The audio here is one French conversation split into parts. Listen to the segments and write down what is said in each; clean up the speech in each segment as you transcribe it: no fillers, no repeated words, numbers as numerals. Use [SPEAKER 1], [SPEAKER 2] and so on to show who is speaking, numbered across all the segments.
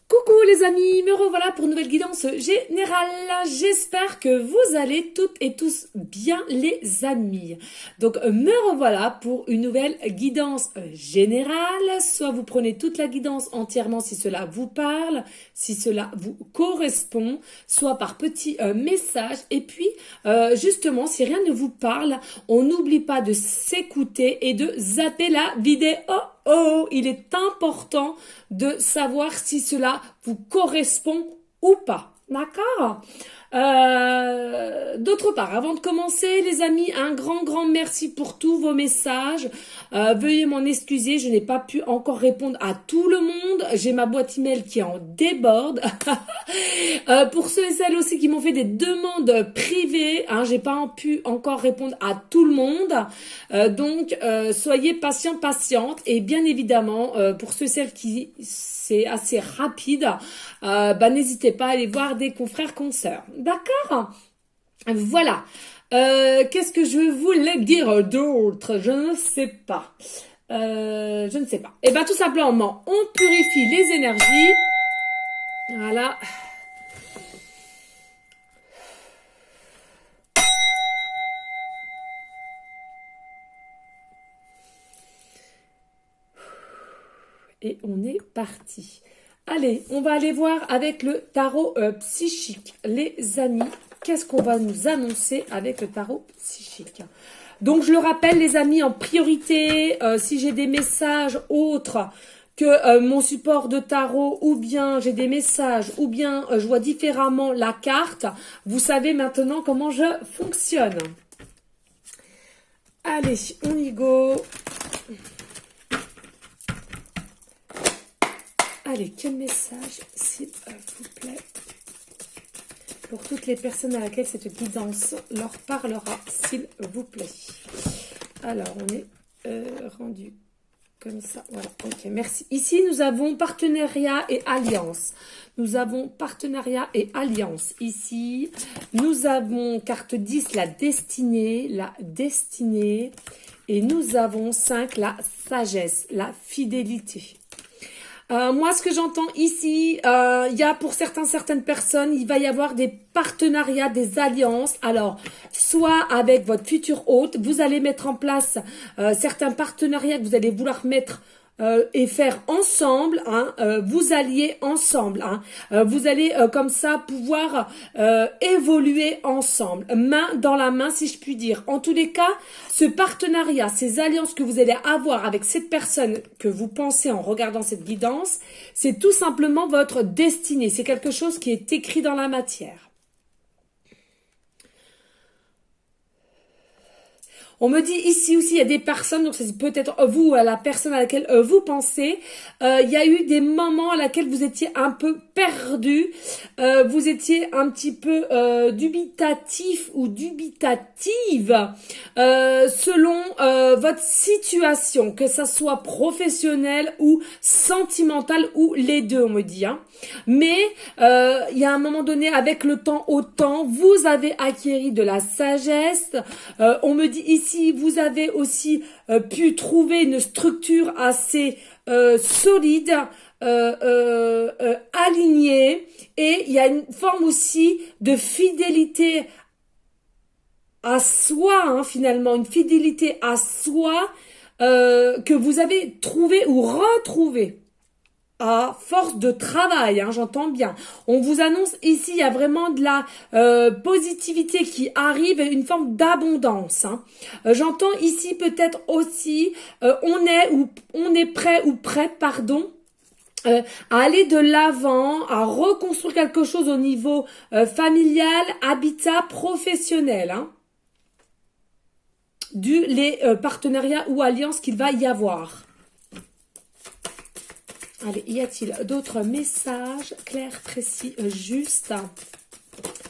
[SPEAKER 1] Coucou les amis, me revoilà pour une nouvelle guidance générale. J'espère que vous allez toutes et tous bien les amis. Donc me revoilà pour une nouvelle guidance générale. Soit vous prenez toute la guidance entièrement si cela vous parle, si cela vous correspond, soit par petits messages. Et puis justement, si rien ne vous parle, on n'oublie pas de s'écouter et de zapper la vidéo. Oh, il est important de savoir si cela vous correspond ou pas. D'accord? D'autre part, avant de commencer, les amis, un grand merci pour tous vos messages. Veuillez m'en excuser, je n'ai pas pu encore répondre à tout le monde. J'ai ma boîte email qui en déborde. Pour ceux et celles aussi qui m'ont fait des demandes privées, j'ai pas pu encore répondre à tout le monde. Donc, soyez patientes. Et bien évidemment, pour ceux et celles qui c'est assez rapide, n'hésitez pas à aller voir des confrères, consoeurs. D'accord? Voilà. Qu'est-ce que je voulais dire d'autre? Je ne sais pas. Je ne sais pas. Et tout simplement, on purifie les énergies. Voilà. Et on est parti. Allez, on va aller voir avec le tarot psychique. Les amis, qu'est-ce qu'on va nous annoncer avec le tarot psychique? Donc, je le rappelle, les amis, en priorité, si j'ai des messages autres que mon support de tarot, ou bien j'ai des messages, ou bien je vois différemment la carte, vous savez maintenant comment je fonctionne. Allez, on y go. Allez, quel message, s'il vous plaît, pour toutes les personnes à laquelle cette guidance leur parlera, s'il vous plaît. Alors, on est rendu comme ça. Voilà, ok, merci. Ici, nous avons partenariat et alliance. Nous avons partenariat et alliance. Ici, nous avons carte 10, la destinée. Et nous avons 5, la sagesse, la fidélité. Moi, ce que j'entends ici, il y a pour certaines personnes, il va y avoir des partenariats, des alliances. Alors, soit avec votre futur hôte, vous allez mettre en place certains partenariats que vous allez vouloir mettre et faire ensemble, vous alliez ensemble, vous allez comme ça pouvoir évoluer ensemble, main dans la main si je puis dire. En tous les cas, ce partenariat, ces alliances que vous allez avoir avec cette personne que vous pensez en regardant cette guidance, c'est tout simplement votre destinée, c'est quelque chose qui est écrit dans la matière. On me dit ici aussi, il y a des personnes, donc c'est peut-être vous, la personne à laquelle vous pensez, il y a eu des moments à laquelle vous étiez un peu perdu, vous étiez un petit peu dubitatif ou dubitative selon votre situation, que ça soit professionnelle ou sentimentale ou les deux, on me dit. Mais il y a un moment donné, avec le temps au temps, vous avez acquis de la sagesse. On me dit ici, vous avez aussi pu trouver une structure assez solide, alignée, et il y a une forme aussi de fidélité à soi, finalement, une fidélité à soi que vous avez trouvé ou retrouvé à force de travail, j'entends bien. On vous annonce ici, il y a vraiment de la positivité qui arrive, une forme d'abondance. J'entends ici peut-être aussi, on est prêt ou prête, pardon, à aller de l'avant, à reconstruire quelque chose au niveau familial, habitat, professionnel. Les partenariats ou alliances qu'il va y avoir. Allez, y a-t-il d'autres messages clairs, précis, justes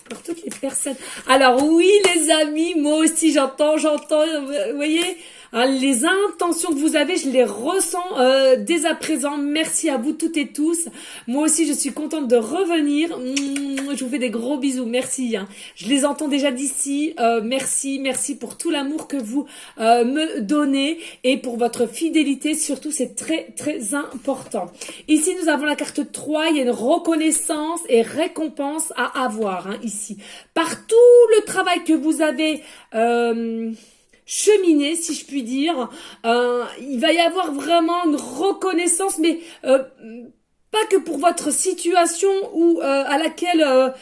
[SPEAKER 1] pour toutes les personnes? Alors oui, les amis, moi aussi j'entends, vous voyez, Hein, les intentions que vous avez, je les ressens dès à présent. Merci à vous toutes et tous. Moi aussi, je suis contente de revenir. Je vous fais des gros bisous. Merci. Hein. Je les entends déjà d'ici. Merci pour tout l'amour que vous me donnez et pour votre fidélité. Surtout, c'est très important. Ici, nous avons la carte 3. Il y a une reconnaissance et récompense à avoir ici. Par tout le travail que vous avez cheminer, si je puis dire, il va y avoir vraiment une reconnaissance, mais pas que pour votre situation ou à laquelle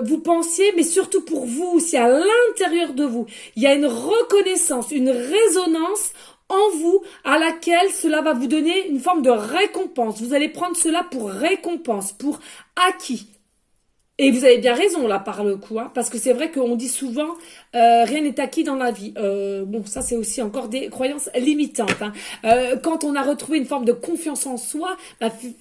[SPEAKER 1] vous pensiez, mais surtout pour vous aussi, à l'intérieur de vous. Il y a une reconnaissance, une résonance en vous à laquelle cela va vous donner une forme de récompense. Vous allez prendre cela pour récompense, pour acquis. Et vous avez bien raison là par le coup, parce que c'est vrai qu'on dit souvent rien n'est acquis dans la vie. Bon, ça c'est aussi encore des croyances limitantes. Quand on a retrouvé une forme de confiance en soi,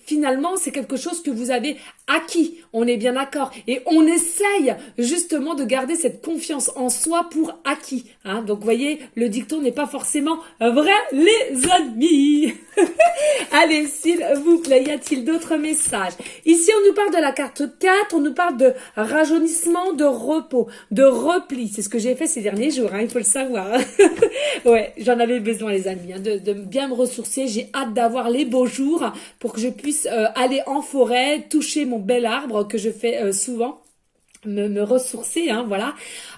[SPEAKER 1] finalement c'est quelque chose que vous avez acquis. On est bien d'accord. Et on essaye justement de garder cette confiance en soi pour acquis. Donc vous voyez, le dicton n'est pas forcément vrai, les amis. Allez, s'il vous plaît, y a-t-il d'autres messages? Ici, on nous parle de la carte 4, on nous parle de rajeunissement, de repos, de repli. C'est ce que j'ai fait ces derniers jours, il faut le savoir. Ouais, j'en avais besoin, les amis, de bien me ressourcer. J'ai hâte d'avoir les beaux jours pour que je puisse aller en forêt, toucher mon bel arbre que je fais souvent. Me ressourcer, voilà.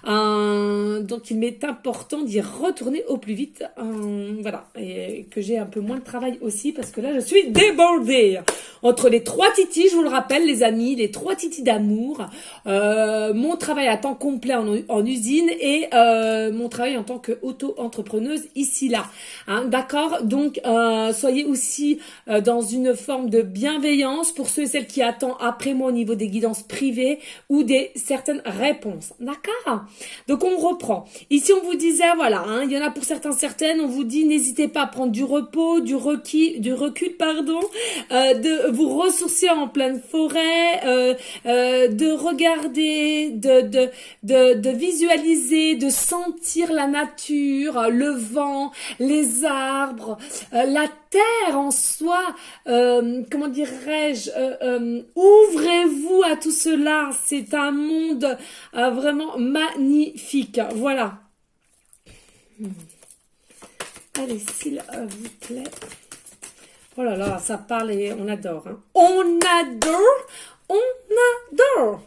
[SPEAKER 1] Donc il m'est important d'y retourner au plus vite, voilà, et que j'ai un peu moins de travail aussi parce que là je suis débordée entre les 3 titis, je vous le rappelle les amis, les 3 titis d'amour, mon travail à temps complet en usine et mon travail en tant que auto-entrepreneuse ici là, d'accord. Donc soyez aussi dans une forme de bienveillance pour ceux et celles qui attendent après moi au niveau des guidances privées ou des certaines réponses, d'accord. Donc on reprend. Ici on vous disait voilà, il y en a pour certaines, on vous dit n'hésitez pas à prendre du repos, du recul pardon, de vous ressourcer en pleine forêt, de regarder, de visualiser, de sentir la nature, le vent, les arbres, la terre en soi, comment dirais-je, ouvrez-vous à tout cela, c'est un monde vraiment magnifique, voilà. Allez, s'il vous plaît. Oh là là, ça parle et on adore. On adore, on adore.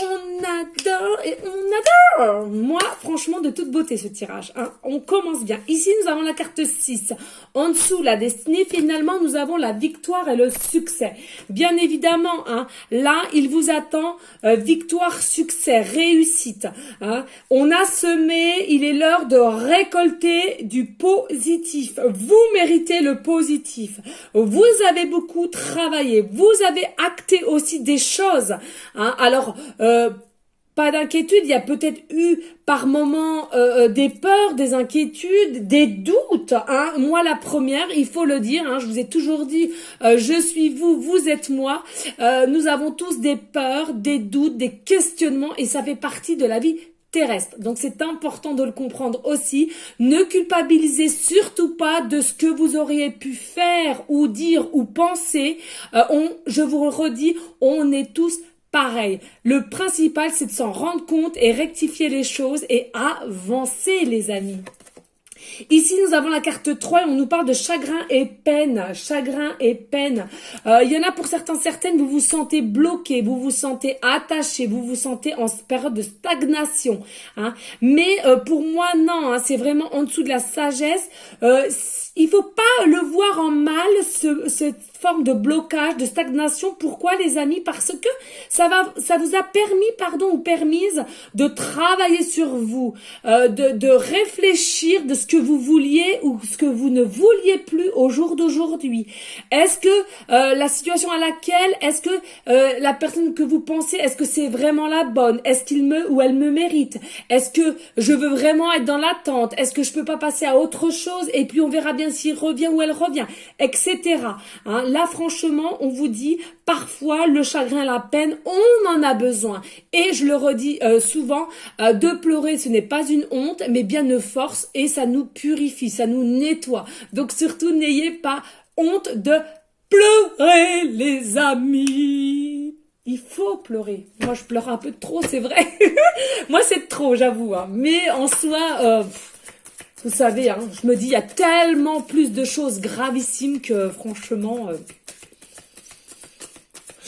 [SPEAKER 1] On adore et on adore. Moi, franchement, de toute beauté ce tirage. On commence bien. Ici, nous avons la carte 6. En dessous, la destinée. Finalement, nous avons la victoire et le succès. Bien évidemment, là, il vous attend victoire, succès, réussite. On a semé, il est l'heure de récolter du positif. Vous méritez le positif. Vous avez beaucoup travaillé. Vous avez acté aussi des choses. Alors, pas d'inquiétude, il y a peut-être eu par moments des peurs, des inquiétudes, des doutes. Moi la première, il faut le dire, je vous ai toujours dit, je suis vous, vous êtes moi. Nous avons tous des peurs, des doutes, des questionnements et ça fait partie de la vie terrestre. Donc c'est important de le comprendre aussi. Ne culpabilisez surtout pas de ce que vous auriez pu faire ou dire ou penser. Je vous le redis, on est tous pareil. Le principal, c'est de s'en rendre compte et rectifier les choses et avancer, les amis. Ici, nous avons la carte 3 et on nous parle de chagrin et peine. Chagrin et peine. Il y en a pour certaines, vous vous sentez bloqué, vous vous sentez attaché, vous vous sentez en période de stagnation. Mais pour moi, non, c'est vraiment en dessous de la sagesse. Il faut pas le voir en mal, cette forme de blocage, de stagnation. Pourquoi, les amis? Parce que ça vous a permis, ou permise de travailler sur vous, de réfléchir de ce que vous vouliez ou ce que vous ne vouliez plus au jour d'aujourd'hui. Est-ce que la situation à laquelle, est-ce que la personne que vous pensez, est-ce que c'est vraiment la bonne? Est-ce qu'il me ou elle me mérite? Est-ce que je veux vraiment être dans l'attente? Est-ce que je peux pas passer à autre chose et puis on verra bien s'il revient ou elle revient, etc. là franchement, on vous dit, parfois le chagrin, la peine, on en a besoin. Et je le redis souvent, de pleurer, ce n'est pas une honte, mais bien une force et ça nous purifie, ça nous nettoie. Donc surtout, n'ayez pas honte de pleurer, les amis. Il faut pleurer. Moi, je pleure un peu trop, c'est vrai. Moi, c'est trop, j'avoue. Hein. Mais en soi, vous savez, hein, je me dis, il y a tellement plus de choses gravissimes que, franchement,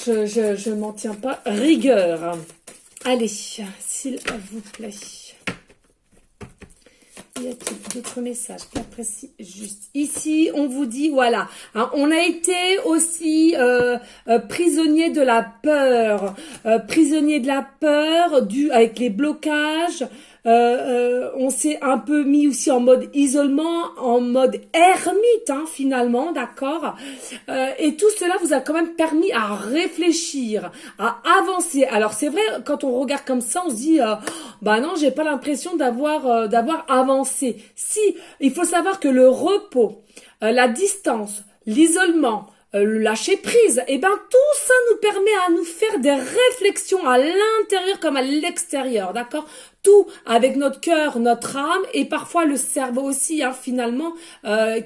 [SPEAKER 1] je m'en tiens pas rigueur. Allez, s'il vous plaît. Y a-t-il d'autres messages bien précis? Juste ici, on vous dit, voilà, hein, on a été aussi prisonnier de la peur, avec les blocages. On s'est un peu mis aussi en mode isolement, en mode ermite, hein, finalement, d'accord. Et tout cela vous a quand même permis à réfléchir, à avancer. Alors c'est vrai, quand on regarde comme ça, on se dit, bah non, j'ai pas l'impression d'avoir avancé. Si, il faut savoir que le repos, la distance, l'isolement, le lâcher prise, et ben tout ça nous permet à nous faire des réflexions à l'intérieur comme à l'extérieur, d'accord? Tout avec notre cœur, notre âme et parfois le cerveau aussi, hein, finalement,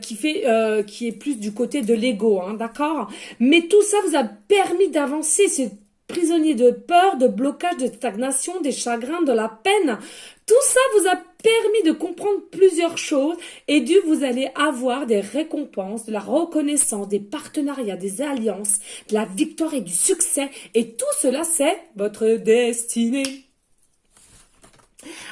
[SPEAKER 1] qui est plus du côté de l'ego, hein, d'accord? Mais tout ça vous a permis d'avancer, c'est prisonnier de peur, de blocage, de stagnation, des chagrins, de la peine. Tout ça vous a permis de comprendre plusieurs choses et vous allez avoir des récompenses, de la reconnaissance, des partenariats, des alliances, de la victoire et du succès. Et tout cela, c'est votre destinée.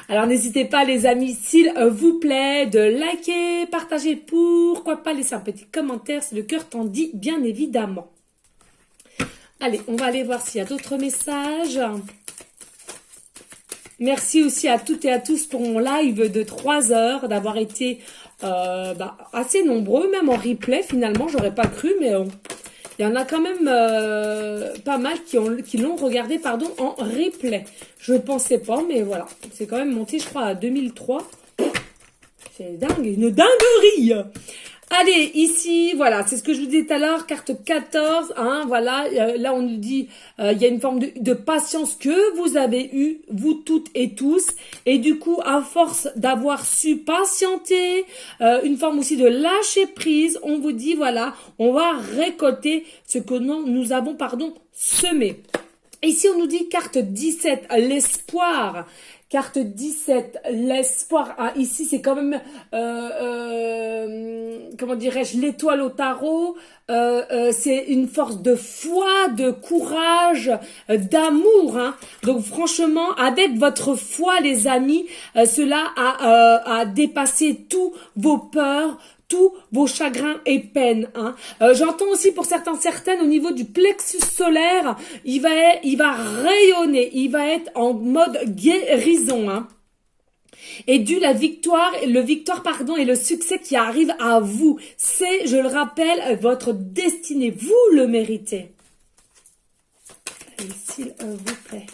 [SPEAKER 1] Alors n'hésitez pas les amis, s'il vous plaît, de liker, partager, pourquoi pas laisser un petit commentaire si le cœur t'en dit, bien évidemment. Allez, on va aller voir s'il y a d'autres messages. Merci aussi à toutes et à tous pour mon live de 3 heures, d'avoir été assez nombreux, même en replay finalement, j'aurais pas cru, mais il y en a quand même pas mal qui l'ont regardé en replay. Je ne pensais pas, mais voilà, c'est quand même monté, je crois, à 2003. C'est dingue, une dinguerie. Allez, ici, voilà, c'est ce que je vous disais tout à l'heure, carte 14, hein, voilà, là on nous dit, il y a une forme de patience que vous avez eue, vous toutes et tous, et du coup, à force d'avoir su patienter, une forme aussi de lâcher prise, on vous dit, voilà, on va récolter ce que nous avons, semé. Ici, on nous dit carte 17, l'espoir. Carte 17, l'espoir. Ah, ici, c'est quand même, comment dirais-je, l'étoile au tarot. C'est une force de foi, de courage, d'amour. Hein. Donc, franchement, avec votre foi, les amis, cela a dépassé tous vos peurs, tous vos chagrins et peines. Hein. J'entends aussi pour certaines au niveau du plexus solaire, il va rayonner, il va être en mode guérison. Hein. Et la victoire, et le succès qui arrive à vous, c'est, je le rappelle, votre destinée. Vous le méritez. Allez, s'il vous plaît.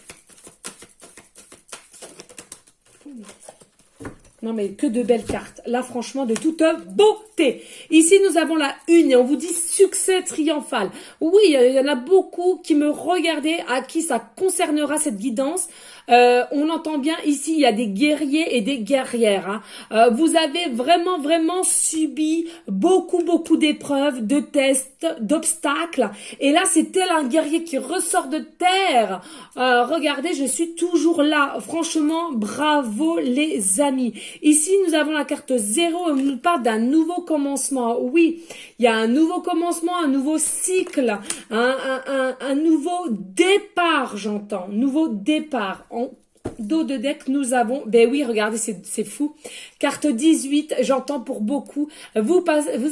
[SPEAKER 1] Non mais que de belles cartes. Là franchement de toute beauté. Ici nous avons la 1 et on vous dit succès triomphal. Oui, il y en a beaucoup qui me regardaient, à qui ça concernera cette guidance. On entend bien ici, il y a des guerriers et des guerrières. Hein. Vous avez vraiment subi beaucoup d'épreuves, de tests, d'obstacles. Et là, c'est tel un guerrier qui ressort de terre. Regardez, je suis toujours là. Franchement, bravo les amis. Ici, nous avons la carte 0 et on nous parle d'un nouveau commencement. Oui, il y a un nouveau commencement, un nouveau cycle, un nouveau départ, j'entends. Nouveau départ. En dos de deck, nous avons, ben oui, regardez, c'est fou. Carte 18, j'entends pour beaucoup. Vous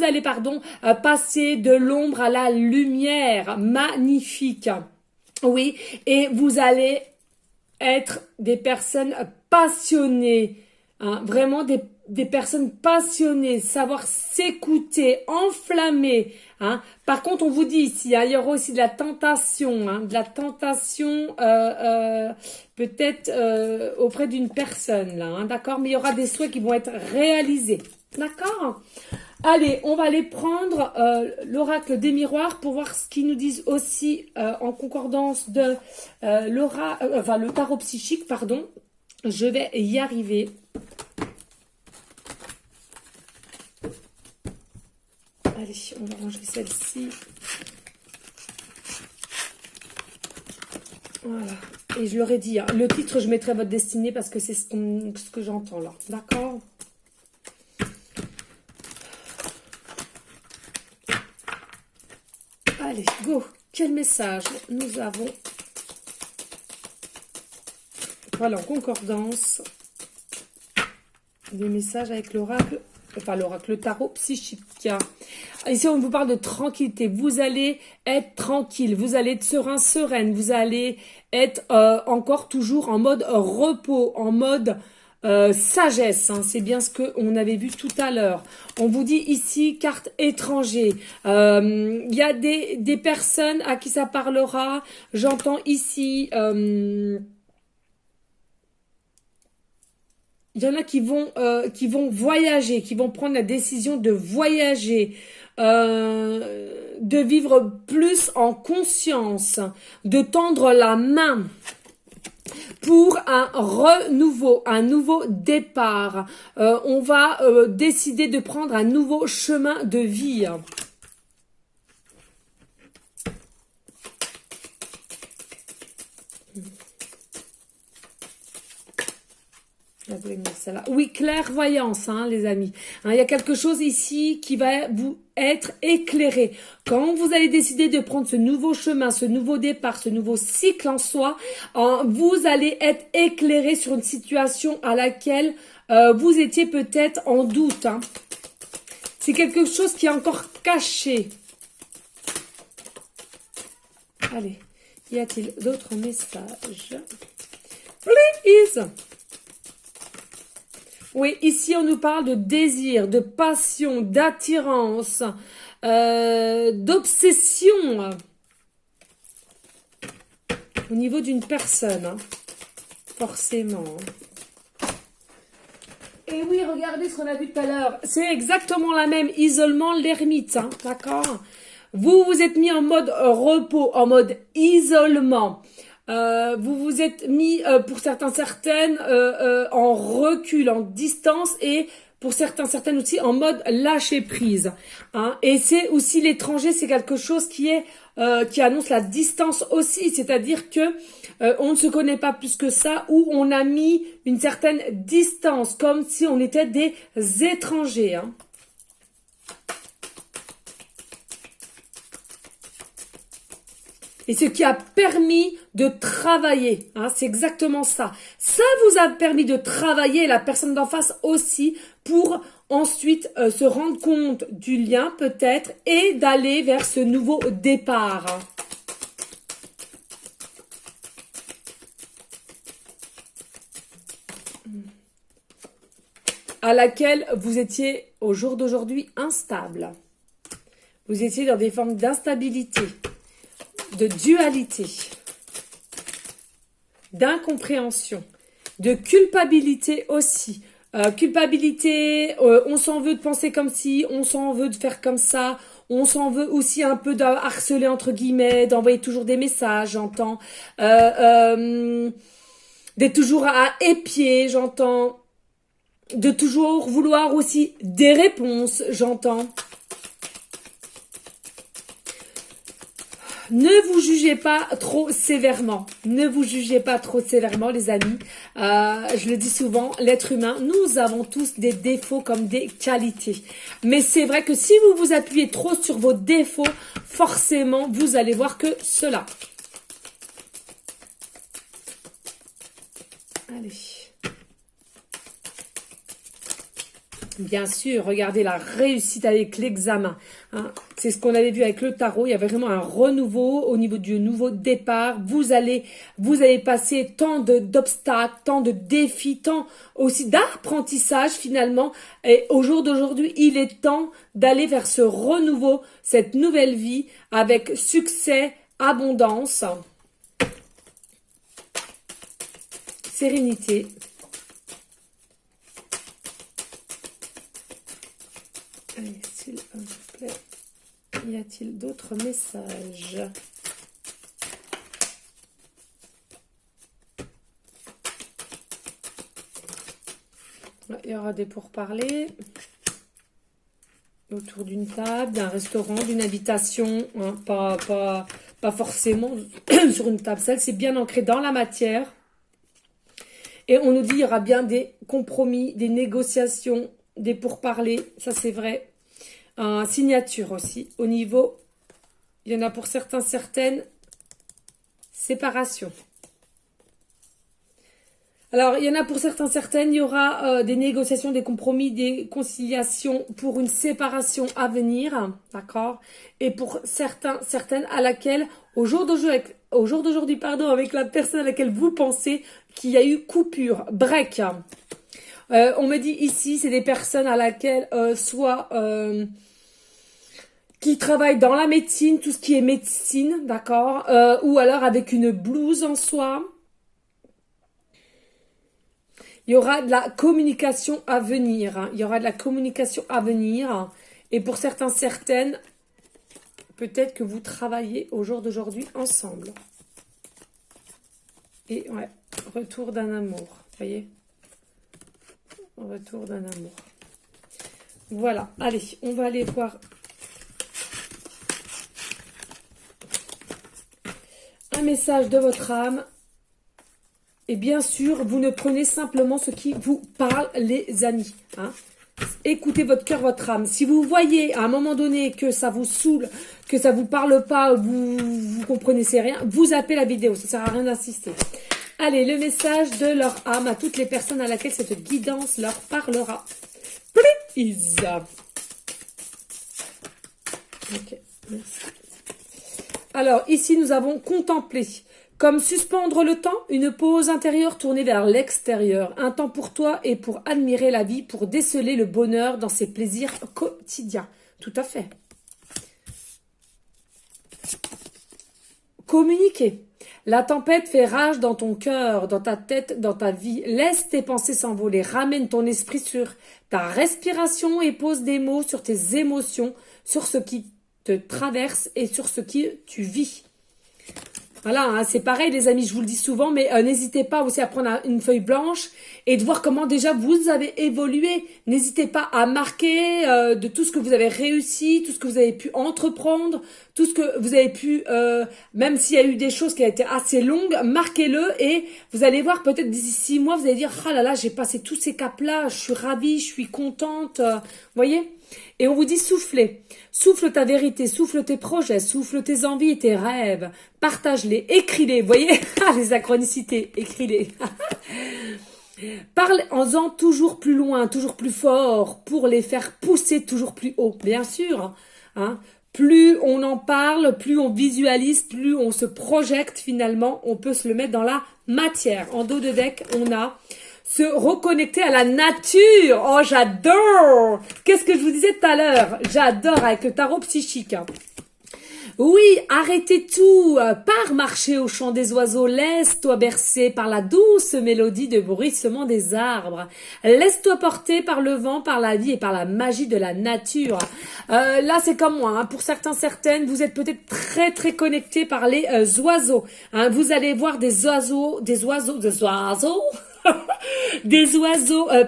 [SPEAKER 1] allez, passer de l'ombre à la lumière. Magnifique. Oui, et vous allez être des personnes passionnées. Hein, vraiment des personnes passionnées, savoir s'écouter, enflammer. Hein. Par contre, on vous dit ici, hein, il y aura aussi de la tentation, hein, peut-être auprès d'une personne, là, hein, d'accord. Mais il y aura des souhaits qui vont être réalisés, d'accord. Allez, on va aller prendre l'oracle des miroirs pour voir ce qu'ils nous disent aussi en concordance de enfin le tarot psychique, pardon. Je vais y arriver. Allez, on va ranger celle-ci. Voilà. Et je leur ai dit, hein, le titre, je mettrai votre destinée parce que c'est ce que j'entends là. D'accord? Allez, go. Quel message nous avons? Voilà, en concordance. Des messages avec l'oracle, enfin l'oracle, le tarot psychique. Ici, on vous parle de tranquillité. Vous allez être tranquille, vous allez être serein, sereine, vous allez être encore toujours en mode repos, en mode sagesse. Hein. C'est bien ce qu'on avait vu tout à l'heure. On vous dit ici, carte étranger. Il y a des personnes à qui ça parlera. J'entends ici... il y en a qui vont voyager, qui vont prendre la décision de voyager, de vivre plus en conscience, de tendre la main pour un renouveau, un nouveau départ. On va décider de prendre un nouveau chemin de vie. Oui, clairvoyance, hein, les amis. Hein, il y a quelque chose ici qui va vous être éclairé. Quand vous allez décider de prendre ce nouveau chemin, ce nouveau départ, ce nouveau cycle en soi, vous allez être éclairé sur une situation à laquelle vous étiez peut-être en doute. Hein. C'est quelque chose qui est encore caché. Allez, y a-t-il d'autres messages? Please! Oui, ici on nous parle de désir, de passion, d'attirance, d'obsession au niveau d'une personne, hein, forcément. Et oui, regardez ce qu'on a vu tout à l'heure. C'est exactement la même, isolement, l'ermite, hein, d'accord? Vous vous êtes mis en mode repos, en mode isolement. Vous vous êtes mis, pour certains, certaines, en recul, en distance et pour certains, certaines aussi en mode lâcher prise. Hein. Et c'est aussi l'étranger, c'est quelque chose qui est qui annonce la distance aussi, c'est-à-dire que on ne se connaît pas plus que ça, ou on a mis une certaine distance, comme si on était des étrangers. Hein. Et ce qui a permis de travailler, hein, c'est exactement ça. Ça vous a permis de travailler, la personne d'en face aussi, pour ensuite se rendre compte du lien peut-être et d'aller vers ce nouveau départ. Hein. À laquelle vous étiez au jour d'aujourd'hui instable. Vous étiez dans des formes d'instabilité, de dualité, d'incompréhension, de culpabilité aussi. Culpabilité, on s'en veut de penser comme ci, on s'en veut de faire comme ça, on s'en veut aussi un peu de harceler entre guillemets, d'envoyer toujours des messages, j'entends. D'être toujours à épier, j'entends. De toujours vouloir aussi des réponses, j'entends. Ne vous jugez pas trop sévèrement. Ne vous jugez pas trop sévèrement, les amis. Je le dis souvent, l'être humain, nous avons tous des défauts comme des qualités. Mais c'est vrai que si vous vous appuyez trop sur vos défauts, forcément, vous allez voir que cela. Allez. Bien sûr, regardez la réussite avec l'examen. Hein. C'est ce qu'on avait vu avec le tarot. Il y avait vraiment un renouveau au niveau du nouveau départ. Vous allez passer tant d'obstacles, tant de défis, tant aussi d'apprentissage finalement. Et au jour d'aujourd'hui, il est temps d'aller vers ce renouveau, cette nouvelle vie avec succès, abondance, sérénité. Allez, s'il vous plaît, y a-t-il d'autres messages? Il y aura des pourparlers autour d'une table, d'un restaurant, d'une invitation, hein, pas forcément sur une table seule, c'est bien ancré dans la matière. Et on nous dit qu'il y aura bien des compromis, des négociations, des pourparlers, ça c'est vrai. Signature aussi. Au niveau, il y en a pour certains, certaines, séparation. Alors, il y en a pour certains, certaines, il y aura des négociations, des compromis, des conciliations pour une séparation à venir, d'accord? Et pour certains, certaines, à laquelle, au jour d'aujourd'hui, pardon, avec la personne à laquelle vous pensez qu'il y a eu coupure, break. On me dit ici, c'est des personnes à laquelle, soit qui travaillent dans la médecine, tout ce qui est médecine, d'accord? Ou alors avec une blouse en soie. Il y aura de la communication à venir. Hein. Il y aura de la communication à venir. Et pour certains, certaines, peut-être que vous travaillez au jour d'aujourd'hui ensemble. Et ouais, retour d'un amour. Vous voyez? Retour d'un amour. Voilà. Allez, on va aller voir un message de votre âme. Et bien sûr, vous ne prenez simplement ce qui vous parle, les amis. Hein. Écoutez votre cœur, votre âme. Si vous voyez à un moment donné que ça vous saoule, que ça vous parle pas, vous comprenez c'est rien, vous appelez la vidéo. Ça sert à rien d'insister. Allez, le message de leur âme à toutes les personnes à laquelle cette guidance leur parlera. Please. Ok, merci. Alors, ici, nous avons contemplé. Comme suspendre le temps, une pause intérieure tournée vers l'extérieur. Un temps pour toi et pour admirer la vie, pour déceler le bonheur dans ses plaisirs quotidiens. Tout à fait. Communiquer. La tempête fait rage dans ton cœur, dans ta tête, dans ta vie. Laisse tes pensées s'envoler. Ramène ton esprit sur ta respiration et pose des mots sur tes émotions, sur ce qui te traverse et sur ce que tu vis. Voilà, hein, c'est pareil les amis, je vous le dis souvent, mais n'hésitez pas aussi à prendre une feuille blanche et de voir comment déjà vous avez évolué. N'hésitez pas à marquer de tout ce que vous avez réussi, tout ce que vous avez pu entreprendre, tout ce que vous avez pu, même s'il y a eu des choses qui ont été assez longues, marquez-le et vous allez voir peut-être d'ici 6 mois, vous allez dire « Ah là là, j'ai passé tous ces caps-là, je suis ravie, je suis contente. » Voyez ? Et on vous dit soufflez. Souffle ta vérité, souffle tes projets, souffle tes envies et tes rêves. Partage-les, écris-les. Vous voyez, les synchronicités, écris-les. Parle en faisant toujours plus loin, toujours plus fort, pour les faire pousser toujours plus haut. Bien sûr, hein. Plus on en parle, plus on visualise, plus on se projette finalement, on peut se le mettre dans la matière. En dos de deck, on a se reconnecter à la nature. Oh, j'adore. Qu'est-ce que je vous disais tout à l'heure? J'adore avec le tarot psychique. Oui, arrêtez tout, pars marcher au chant des oiseaux, laisse-toi bercer par la douce mélodie de bruissement des arbres, laisse-toi porter par le vent, par la vie et par la magie de la nature. Là, c'est comme moi, hein. Pour certains, certaines, vous êtes peut-être très très connectés par les oiseaux. Hein. Vous allez voir des oiseaux, des oiseaux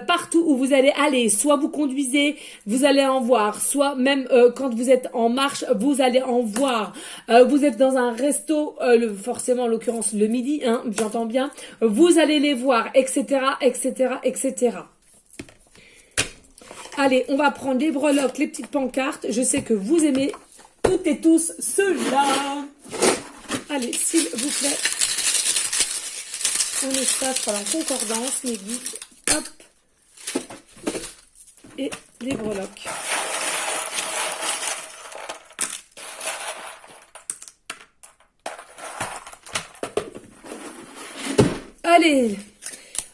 [SPEAKER 1] partout où vous allez aller. Soit vous conduisez, vous allez en voir. Soit même quand vous êtes en marche, vous allez en voir. Vous êtes dans un resto, forcément en l'occurrence le midi, hein, j'entends bien. Vous allez les voir, etc., etc., etc. Allez, on va prendre les breloques, les petites pancartes. Je sais que vous aimez toutes et tous ceux-là. Allez, s'il vous plaît. Un espace pour la concordance, mes guides, hop, et les breloques. Allez,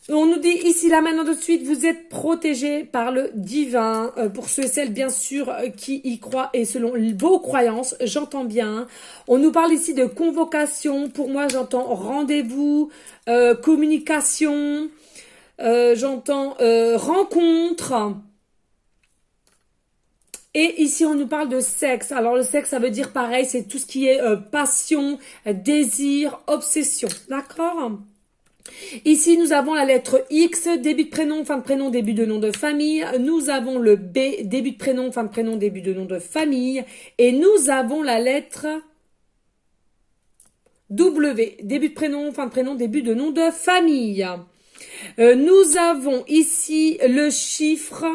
[SPEAKER 1] on nous dit ici, là, maintenant, de suite, vous êtes protégés par le divin. Pour ceux et celles, bien sûr, qui y croient et selon vos croyances, j'entends bien. On nous parle ici de convocation. Pour moi, j'entends rendez-vous, communication, j'entends rencontre. Et ici, on nous parle de sexe. Alors, le sexe, ça veut dire pareil, c'est tout ce qui est passion, désir, obsession. D'accord? Ici, nous avons la lettre X, début de prénom, fin de prénom, début de nom de famille. Nous avons le B, début de prénom, fin de prénom, début de nom de famille. Et nous avons la lettre W, début de prénom, fin de prénom, début de nom de famille. Nous avons ici le chiffre...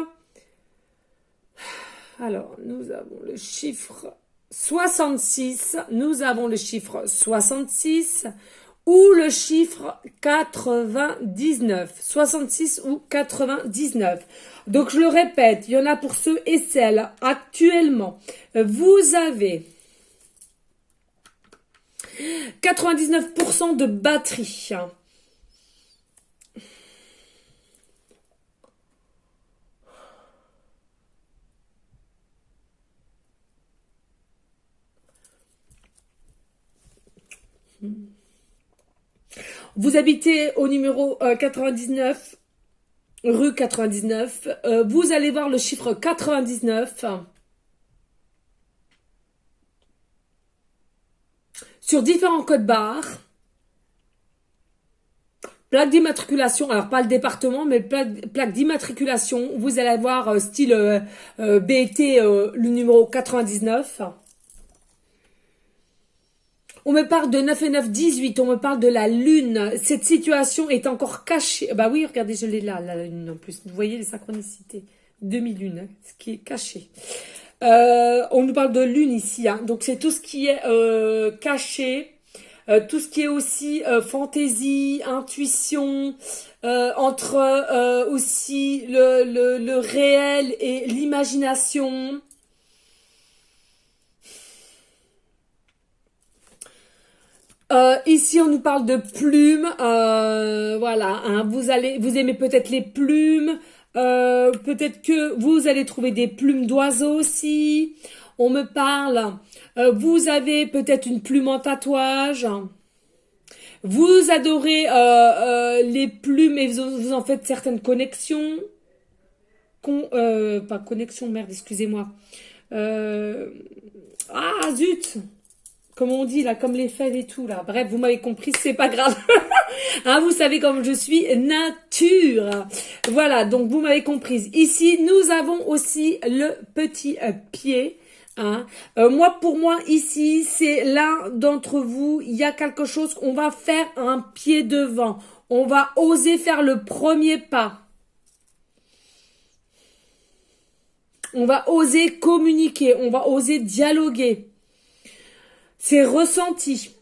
[SPEAKER 1] Alors, nous avons le chiffre 66, nous avons le chiffre 66 ou le chiffre 99, 66 ou 99. Donc, je le répète, il y en a pour ceux et celles actuellement. Vous avez 99% de batterie. Vous habitez au numéro 99, rue 99. Vous allez voir le chiffre 99 sur différents codes barres. Plaque d'immatriculation, alors pas le département, mais plaque d'immatriculation. Vous allez avoir style BT, le numéro 99. On me parle de 9 et 9, 18. On me parle de la lune. Cette situation est encore cachée. Bah oui, regardez, je l'ai là, la lune en plus. Vous voyez les synchronicités. Demi-lune, hein, ce qui est caché. On nous parle de lune ici. Hein. Donc, c'est tout ce qui est caché. Tout ce qui est aussi fantaisie, intuition. Entre aussi le réel et l'imagination. Ici, on nous parle de plumes. Voilà, hein, vous aimez peut-être les plumes. Peut-être que vous allez trouver des plumes d'oiseaux aussi. On me parle. Vous avez peut-être une plume en tatouage. Vous adorez les plumes et vous en faites certaines connexions. Pas connexion, merde, excusez-moi. Ah, zut! Comme on dit là, comme les fèves et tout là. Bref, vous m'avez compris, c'est pas grave. Hein, vous savez comme je suis nature. Voilà, donc vous m'avez comprise. Ici, nous avons aussi le petit pied. Hein. Pour moi, ici, c'est l'un d'entre vous. Il y a quelque chose qu'on va faire un pied devant. On va oser faire le premier pas. On va oser communiquer. On va oser dialoguer. C'est ressenti.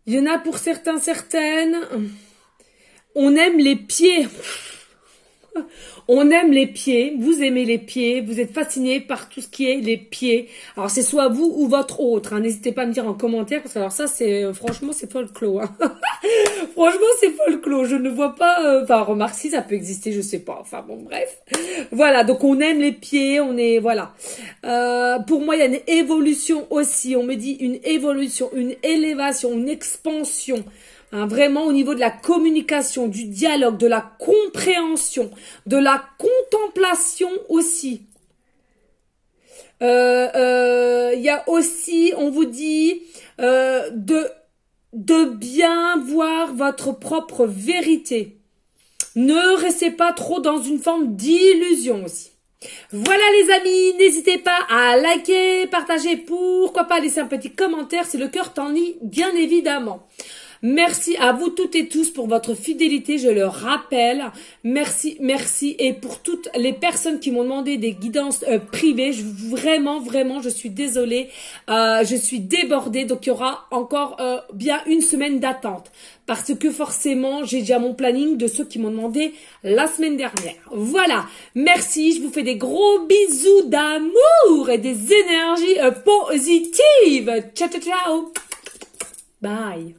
[SPEAKER 1] Il y en a pour certains, certaines. On aime les pieds. On aime les pieds, vous aimez les pieds, vous êtes fasciné par tout ce qui est les pieds. Alors c'est soit vous ou votre autre, hein. N'hésitez pas à me dire en commentaire, parce que alors ça c'est, franchement c'est folklore. Hein. Franchement c'est folklore, je ne vois pas, enfin remarque si ça peut exister, je sais pas, enfin bon bref. Voilà, donc on aime les pieds, on est, voilà. Pour moi il y a une évolution aussi, on me dit une évolution, une élévation, une expansion. Hein, vraiment au niveau de la communication, du dialogue, de la compréhension, de la contemplation aussi. Il y a aussi, on vous dit, de bien voir votre propre vérité. Ne restez pas trop dans une forme d'illusion aussi. Voilà les amis, n'hésitez pas à liker, partager, pourquoi pas laisser un petit commentaire si le cœur t'en dit, bien évidemment. Merci à vous toutes et tous pour votre fidélité, je le rappelle. Merci, merci. Et pour toutes les personnes qui m'ont demandé des guidances privées, vraiment, je suis désolée. Je suis débordée, donc il y aura encore bien une semaine d'attente. Parce que forcément, j'ai déjà mon planning de ceux qui m'ont demandé la semaine dernière. Voilà, merci, je vous fais des gros bisous d'amour et des énergies positives. Ciao, ciao, ciao. Bye.